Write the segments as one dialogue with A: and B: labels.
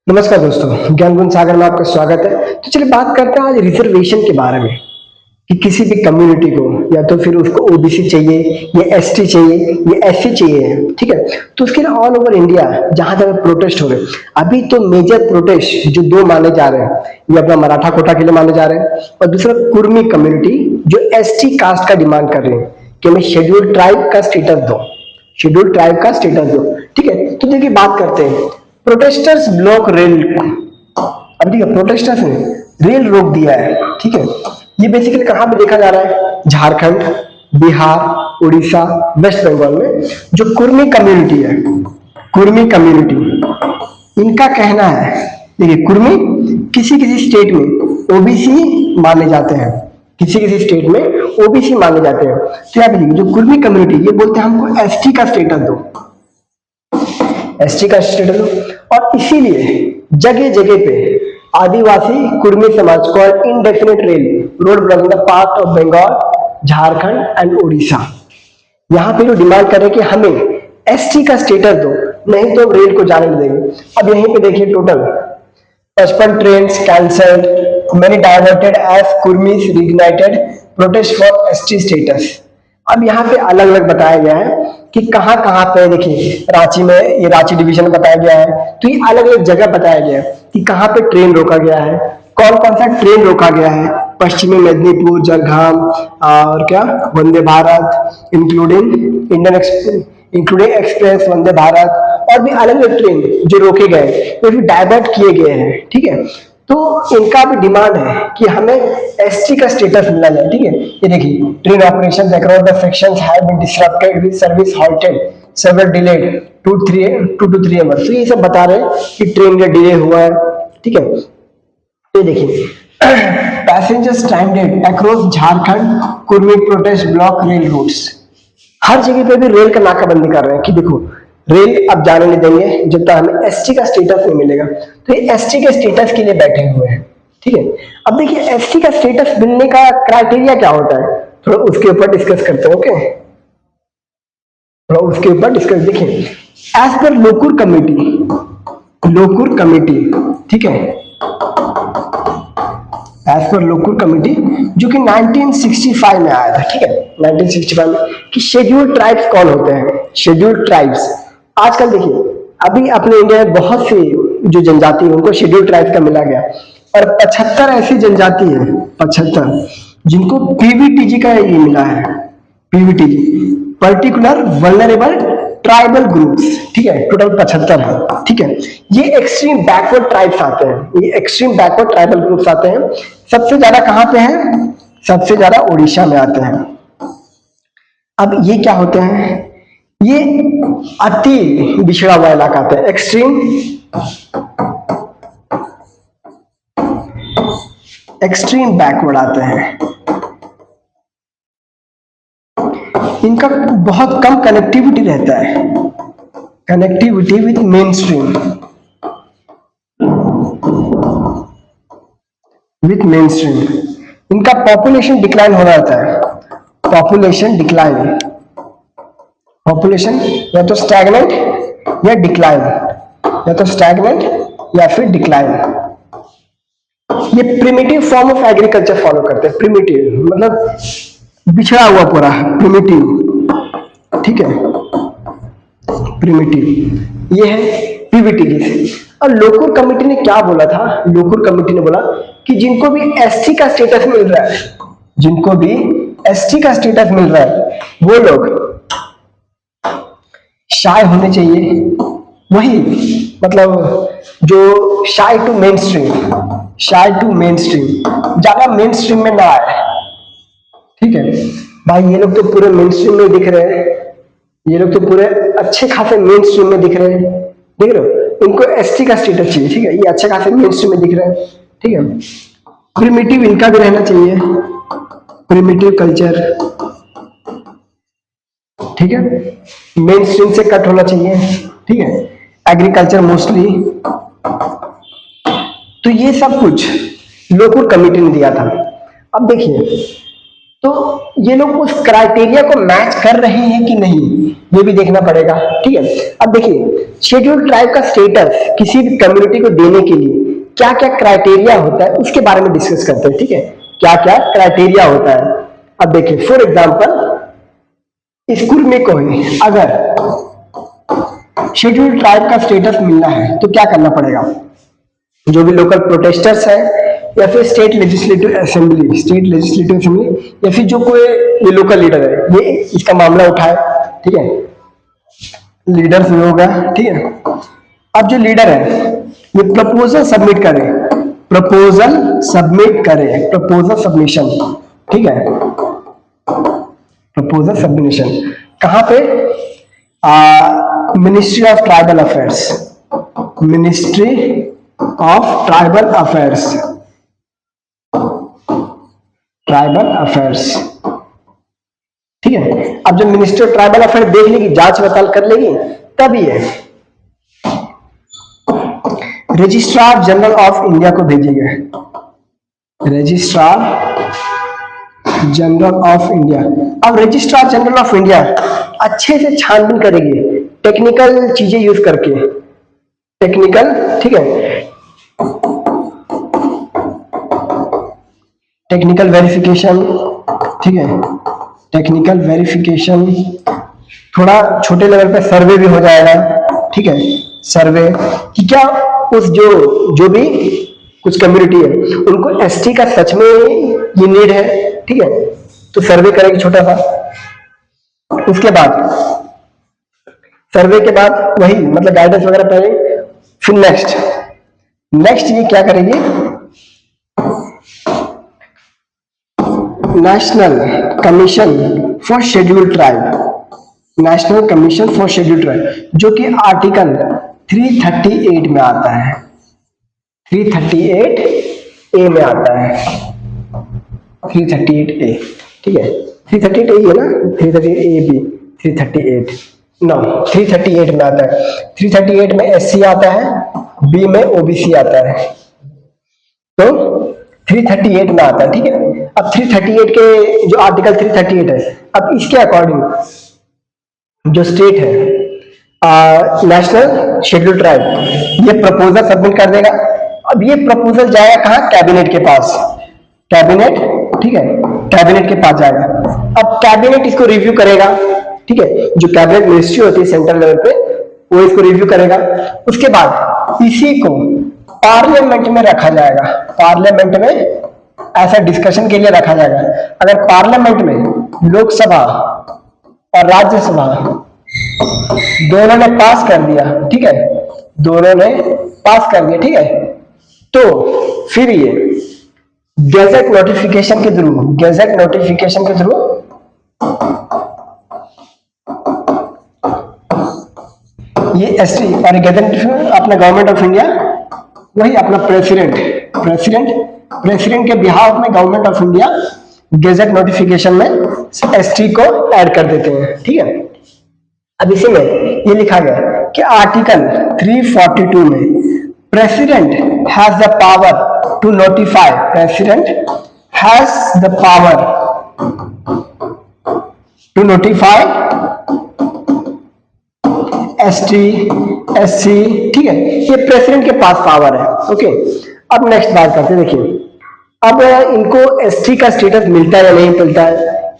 A: नमस्कार दोस्तों, ज्ञान गुण सागर में आपका स्वागत है। तो चलिए बात करते हैं आज रिजर्वेशन के बारे में कि किसी भी कम्युनिटी को या तो फिर उसको ओबीसी चाहिए या एसटी चाहिए या एससी चाहिए, ठीक है। तो उसके लिए ऑल ओवर इंडिया जहां जगह प्रोटेस्ट हो रहे हैं। अभी तो मेजर प्रोटेस्ट जो दो माने जा रहे हैं, ये अपना मराठा कोटा के लिए माने जा रहे हैं और दूसरा कुर्मी कम्युनिटी जो एसटी कास्ट का डिमांड कर रही है कि हमें शेड्यूल्ड ट्राइब का स्टेटस दो, शेड्यूल्ड ट्राइब का स्टेटस दो, ठीक है। तो देखिए बात करते हैं प्रोटेस्टर्स ब्लॉक रेल। अब ठीक है, प्रोटेस्टर्स ने रेल रोक दिया है, ठीक है। ये बेसिकली कहां पे देखा जा रहा है? झारखंड, बिहार, उड़ीसा, वेस्ट बंगाल में जो कुर्मी कम्युनिटी है, कुर्मी कम्युनिटी, इनका कहना है, देखिए कुर्मी किसी किसी स्टेट में ओबीसी माने जाते हैं, किसी किसी स्टेट में ओबीसी माने जाते हैं। तो यहाँ पे देखिए जो कुर्मी कम्युनिटी ये बोलते हैं हमको एसटी का स्टेटस दो, एसटी का स्टेटस दो। और इसीलिए जगह जगह पे आदिवासी कुर्मी समाज को indefinite rail road blocking the part of Bengal, Jharkhand and Orissa. यहाँ पे जो डिमांड कर रहे हैं कि हमें एसटी का स्टेटस दो, नहीं तो रेल को जाने नहीं देंगे। अब यहीं पे देखिए total 55 train cancelled, many diverted as Kurmis reignited protest for ST status। अब यहाँ पे अलग अलग बताया गया है कि कहाँ कहाँ पे, देखिए रांची में, ये रांची डिवीजन बताया गया है। तो ये अलग अलग जगह बताया गया है कि कहाँ पे ट्रेन रोका गया है, कौन कौन सा ट्रेन रोका गया है। पश्चिमी मेदिनीपुर, जलगांव और क्या वंदे भारत, इंक्लूडिंग एक्सप्रेस, वंदे भारत और भी अलग अलग ट्रेन जो रोके गए, तो भी डाइवर्ट किए गए हैं, ठीक है। तो इनका भी डिमांड है कि हमें एसटी का स्टेटस मिलना चाहिए, ठीक है। ये देखिए train operations across the sections have been disrupted with service halted server delayed 2 to 3 hours. तो ये सब बता रहे हैं कि ट्रेन का डिले हुआ है, ठीक है। तो देखिए passengers stranded across Jharkhand Kurmi protest block rail routes. हर जगह पे भी रेल का नाकाबंदी कर रहे हैं कि देखो रेल अब जाने नहीं देंगे जब तक हमें एसटी का स्टेटस नहीं मिलेगा। तो ये एसटी के स्टेटस के लिए बैठे हुए हैं, ठीक है। अब देखिए एसटी का स्टेटस मिलने का क्राइटेरिया क्या होता है, थोड़ा उसके ऊपर डिस्कस करते हैं, ओके। थोड़ा उसके ऊपर डिस्कस, देखिए एज पर लोकुर कमेटी, ठीक है, एज पर लोकुर कमेटी जो कि 1965 में आया था, ठीक है, 1965 में, कि शेड्यूल्ड ट्राइब्स कौन होते हैं, शेड्यूल्ड ट्राइब्स। आजकल देखिए अभी अपने इंडिया में बहुत सी जो जनजाति है उनको शेड्यूल्ड ट्राइब्स का मिला गया और 75 ऐसी जनजाति है, 75 जिनको पीवीटीजी का ये मिला है, PVTG particular vulnerable tribal groups, ठीक है। टोटल 75 है, ठीक है। ये एक्सट्रीम बैकवर्ड ट्राइब्स आते हैं, ये एक्सट्रीम बैकवर्ड ट्राइबल ग्रुप्स आते हैं। सबसे ज्यादा कहां पे हैं? सबसे ज्यादा उड़ीसा में आते हैं। अब ये क्या होते हैं? ये अति बिछड़ा हुआ इलाका आता है, एक्सट्रीम बैकवर्ड आते हैं। इनका बहुत कम कनेक्टिविटी रहता है, कनेक्टिविटी विद मेन स्ट्रीम, इनका पॉपुलेशन डिक्लाइन हो रहा होता है, पॉपुलेशन डिक्लाइन, पॉपुलेशन या तो स्टैग्नेंट या डिक्लाइन, या तो स्टैग्नेंट या फिर डिक्लाइन। ये primitive form of agriculture follow करते हैं, प्रिमिटिव मतलब बिछड़ा हुआ पूरा, प्रिमिटिव, ठीक है, प्रिमिटिव। ये है पीवीटीजी। और लोकुर कमेटी ने क्या बोला था? लोकुर कमेटी ने बोला कि जिनको भी एसटी का स्टेटस मिल रहा है, जिनको भी एसटी का स्टेटस मिल रहा है, वो लोग शाय होने चाहिए, वही मतलब जो shy to mainstream, shy to mainstream, ज्यादा मेन स्ट्रीम में ना आए, ठीक है। भाई ये लोग तो पूरे मेन स्ट्रीम में दिख रहे हैं, ये लोग तो पूरे अच्छे खासे मेन स्ट्रीम में दिख रहे हैं, देख रहे हो, इनको एसटी का स्टेटस चाहिए, ठीक है। ये अच्छे खासे मेन स्ट्रीम में दिख रहे हैं, ठीक है। प्रिमिटिव इनका भी रहना चाहिए, प्रिमिटिव कल्चर, ठीक है, मेन स्ट्रीम से कट होना चाहिए, ठीक है। एग्रीकल्चर मोस्टली, तो ये सब कुछ लोकुर कमेटी ने दिया था। अब देखिए तो ये लोग उस क्राइटेरिया को मैच कर रहे हैं कि नहीं, ये भी देखना पड़ेगा। ठीक है, अब देखिए शेड्यूल्ड ट्राइब का स्टेटस किसी भी कम्युनिटी को देने के लिए क्या क्या क्राइटेरिया होता है उसके बारे में डिस्कस करते हैं। ठीक है, क्या क्या क्राइटेरिया होता है। अब देखिए फॉर एग्जांपल स्कूल में कोई अगर शेड्यूल्ड ट्राइब का स्टेटस मिलना है तो क्या करना पड़ेगा, जो भी लोकल प्रोटेस्टर्स है या फिर स्टेट लेजिस्लेटिव असेंबली या फिर जो कोई ये लोकल लीडर है ये इसका मामला उठाए। ठीक है, लीडर्स लोग हैं। ठीक है, अब जो लीडर है ये प्रपोजल सबमिट करे, प्रपोजल सबमिशन। ठीक है, प्रपोजल सबमिशन कहां पे, मिनिस्ट्री ऑफ ट्राइबल अफेयर्स। ठीक है, अब जब मिनिस्ट्री ऑफ ट्राइबल अफेयर्स देख लेगी, जांच पड़ताल कर लेगी, तब ये रजिस्ट्रार जनरल ऑफ इंडिया को भेजेंगे। Registrar general of India. अब रजिस्ट्रार जनरल ऑफ इंडिया अच्छे से छानबीन करेगी टेक्निकल चीजें यूज करके, टेक्निकल। ठीक है, टेक्निकल वेरिफिकेशन। ठीक है, टेक्निकल वेरिफिकेशन, थोड़ा छोटे लेवल पे सर्वे भी हो जाएगा। ठीक है, सर्वे कि क्या उस जो भी कुछ कम्युनिटी है उनको एसटी का सच में ये नीड है। ठीक है, तो सर्वे करेगी छोटा सा। उसके बाद सर्वे के बाद वही मतलब गाइडेंस वगैरह करेंगे। फिर नेक्स्ट ये क्या करेगी, national commission for scheduled tribe, जो कि आर्टिकल 338 में आता है, 338A में आता है, 338A। ठीक है, 338A है ना, 338AB, 338 में आता है। 338 में SC आता है, B में OBC आता है, तो 338 में आता है। ठीक है, अब 338 के जो आर्टिकल 338 है, अब इसके अकॉर्डिंग जो स्टेट है नेशनल शेड्यूल्ड ट्राइब ये प्रपोजल सबमिट कर देगा। अब ये प्रपोजल जाएगा कहाँ, कैबिनेट के पास, कैबिनेट। ठीक है, कैबिनेट के पास जाएगा। अब कैबिनेट इसको रिव्यू करेगा। ठीक है, जो कैबिनेट मिनिस्ट्री होती है सेंट्रल लेवल पे वो इसको रिव्यू करेगा। उसके बाद इसी को पार्लियामेंट में रखा जाएगा, पार्लियामेंट में ऐसा डिस्कशन के लिए रखा जाएगा। अगर पार्लियामेंट में लोकसभा और राज्यसभा दोनों ने पास कर दिया, ठीक है, दोनों ने पास कर दिया, ठीक है, तो फिर ये गैजेट नोटिफिकेशन के थ्रू ये एसटी और गैजेट अपना गवर्नमेंट ऑफ इंडिया वही अपना प्रेसिडेंट के बिहाफ में government of India gadget notification में एसटी को ऐड कर देते हैं। ठीक है, अब इसी में ये लिखा गया कि आर्टिकल 342 में president has the power to notify, ST SC. ठीक है, ये प्रेसिडेंट के पास पावर है। ओके, अब नेक्स्ट बात करते हैं। देखिए अब इनको एसटी का स्टेटस मिलता है या नहीं मिलता है,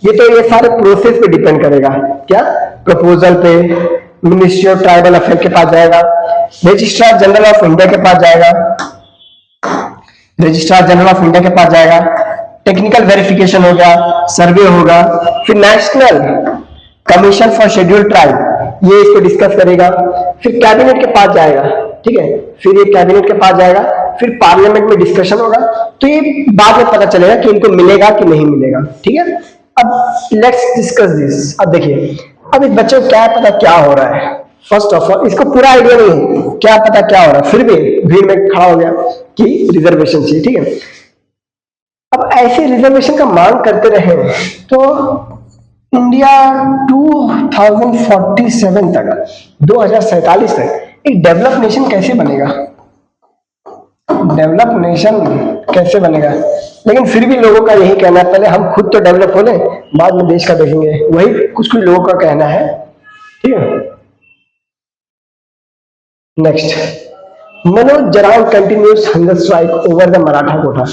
A: ये सारे प्रोसेस पे डिपेंड करेगा। क्या, प्रपोजल पे मिनिस्ट्री ऑफ ट्राइबल अफेयर के पास जाएगा, रजिस्ट्रार जनरल ऑफ इंडिया के पास जाएगा, टेक्निकल वेरिफिकेशन होगा, सर्वे होगा, फिर national commission for scheduled tribe ये इसको डिस्कस करेगा, फिर कैबिनेट के पास जाएगा। ठीक है, फिर ये कैबिनेट के पास जाएगा, फिर पार्लियामेंट में डिस्कशन होगा, तो ये बाद में पता चलेगा कि इनको मिलेगा कि नहीं मिलेगा। ठीक है, अब लेट्स डिस्कस दिस। अब देखिए अब इस बच्चे को क्या पता क्या हो रहा है, फर्स्ट ऑफ ऑल इसको पूरा आइडिया नहीं है क्या पता क्या हो रहा है, फिर भी भीड़ में खड़ा हो गया कि रिजर्वेशन चाहिए। ठीक है, अब ऐसे रिजर्वेशन का मांग करते रहे तो इंडिया 2047 तक 2047 तक एक डेवलप नेशन कैसे बनेगा? डेवलप नेशन कैसे बनेगा, लेकिन फिर भी लोगों का यही कहना है पहले हम खुद तो डेवलप हो लें, बाद में देश का देखेंगे, वही कुछ लोगों का कहना है। ठीक है, next, Manoj Jarange continues hunger strike over the Maratha quota.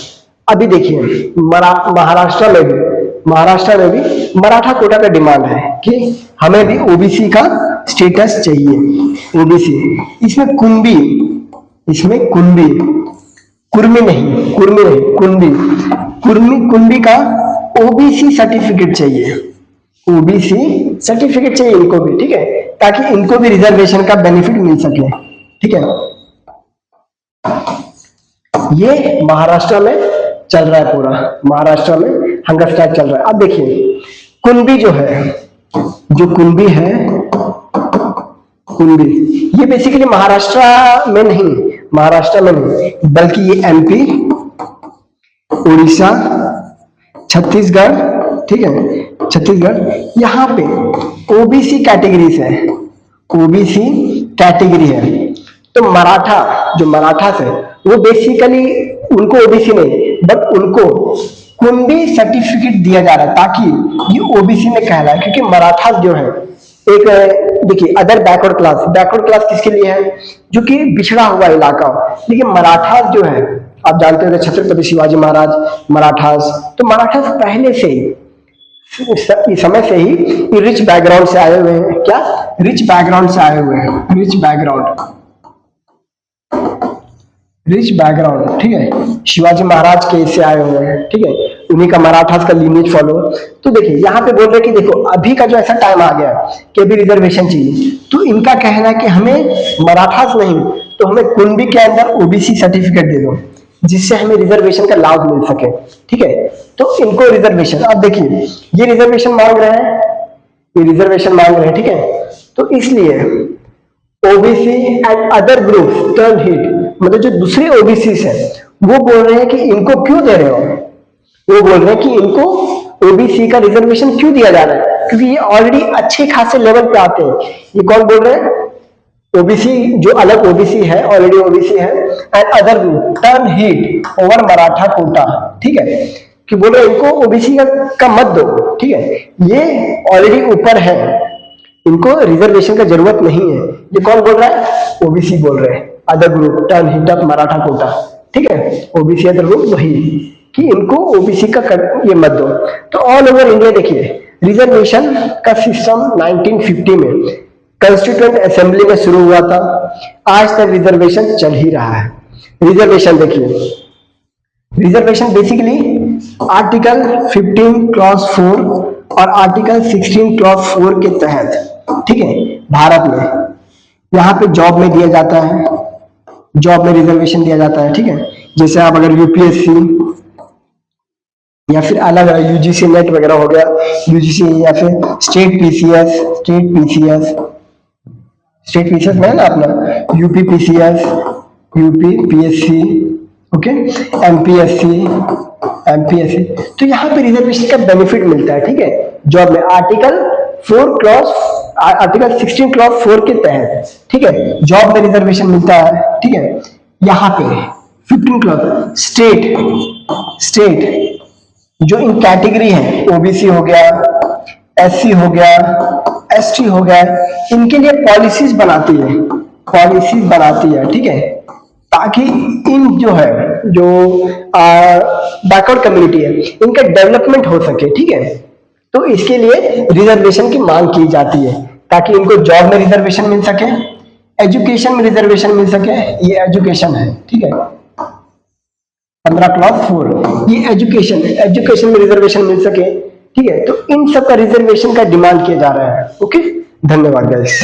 A: अभी देखिए महाराष्ट्र में भी मराठा कोटा का डिमांड है कि हमें भी ओबीसी का स्टेटस चाहिए। ओबीसी, इसमें कुर्मी नहीं, कुर्मी का ओबीसी सर्टिफिकेट चाहिए, ओबीसी सर्टिफिकेट चाहिए इनको भी। ठीक है, ताकि इनको भी रिजर्वेशन का बेनिफिट मिल सके। ठीक है, ये महाराष्ट्र में चल रहा है, पूरा महाराष्ट्र में हंगर स्ट्राइक चल रहा है। अब देखिए कुणबी जो है, कुणबी ये बेसिकली महाराष्ट्र में नहीं, बल्कि ये एमपी, उड़ीसा, छत्तीसगढ़, ठीक है, छत्तीसगढ़, यहाँ पे ओबीसी कैटेगरीज है, ओबीसी कैटेगरी है। तो मराठा से वो बेसिकली उनको ओबीसी नहीं, बट उनको कुणबी सर्टिफिकेट दिया जा रहा है ताकि ये ओबीसी में कहलाए, क्योंकि मराठा जो है एक, देखिए अदर बैकवर्ड क्लास किसके लिए है, जो कि बिछड़ा हुआ इलाका। लेकिन मराठा जो है, आप जानते हो छत्रपति शिवाजी महाराज मराठास, तो मराठास पहले से ही इस समय से ही रिच बैकग्राउंड से आए हुए हैं। क्या रिच बैकग्राउंड से आए हुए हैं, रिच बैकग्राउंड, ठीक है, शिवाजी महाराज के से आए हुए हैं। ठीक है, उन्हीं का मराठास का लीनेज फॉलो। तो देखिए यहाँ पे बोल रहे कि देखो अभी का जो ऐसा टाइम आ गया कि अभी रिजर्वेशन चाहिए, तो इनका कहना है कि हमें मराठास नहीं तो हमें कुणबी के अंदर ओबीसी सर्टिफिकेट दे दो, जिससे हमें रिजर्वेशन का लाभ मिल सके। ठीक है, तो इनको रिजर्वेशन, अब देखिए ये रिजर्वेशन मांग रहे हैं, ठीक है, तो इसलिए OBC and other groups turn hit, मतलब जो दूसरे ओबीसी है वो बोल रहे हैं कि इनको क्यों दे रहे हो, वो बोल रहे हैं कि इनको ओबीसी का रिजर्वेशन क्यों दिया जा रहा है, क्योंकि ये ऑलरेडी अच्छे खासे लेवल पे आते हैं। ये कौन बोल रहे हैं, ओबीसी जो अलग ओबीसी है, ऑलरेडी ओबीसी है, and other group turn hit over Maratha quota. ठीक है, कि बोल रहे इनको ओबीसी का मत दो। ठीक है, ये ऑलरेडी ऊपर है, इनको रिजर्वेशन का जरूरत नहीं है। ये कौन बोल रहा है, ओबीसी बोल रहे हैं, other group turn hit of Maratha quota. ठीक है, ओबीसी अदर ग्रुप वही कि इनको ओबीसी का ये मत दो। तो ऑल ओवर इंडिया देखिए रिजर्वेशन का सिस्टम 1950 में कॉन्स्टिट्यूएंट असेंबली में शुरू हुआ था, आज तक रिजर्वेशन चल ही रहा है। रिजर्वेशन देखिए, रिजर्वेशन बेसिकली आर्टिकल 15 क्लॉज 4 और आर्टिकल 16 क्लॉज 4 के तहत, ठीक है, भारत में यहाँ पे जॉब में दिया जाता है, जॉब में रिजर्वेशन दिया जाता है। ठीक है, जैसे आप अगर यूपीएससी या फिर अलग यूजीसी नेट वगैरह हो गया, यूजीसी या फिर स्टेट पीसीएस में है ना अपना UP PCS, UP PSC, okay, MPSC, तो यहाँ पे रिजर्वेशन का बेनिफिट मिलता है। ठीक है, जॉब में आर्टिकल 16 क्लॉज 4 के तहत, ठीक है, जॉब में रिजर्वेशन मिलता है। ठीक है, यहाँ पे 15 क्लॉज स्टेट जो इन कैटेगरी है, ओबीसी हो गया, एससी हो गया, एसटी हो गया, इनके लिए पॉलिसीज बनाती है। ठीक है, ताकि इन जो है जो बैकवर्ड कम्युनिटी है इनका डेवलपमेंट हो सके। ठीक है, तो इसके लिए रिजर्वेशन की मांग की जाती है ताकि इनको जॉब में रिजर्वेशन मिल सके, एजुकेशन में रिजर्वेशन मिल सके। ये एजुकेशन है, ठीक है, 15 क्लॉज 4 ये एजुकेशन में रिजर्वेशन मिल सके। ठीक है, तो इन सब का रिजर्वेशन का डिमांड किया जा रहा है। ओके, धन्यवाद गाइस।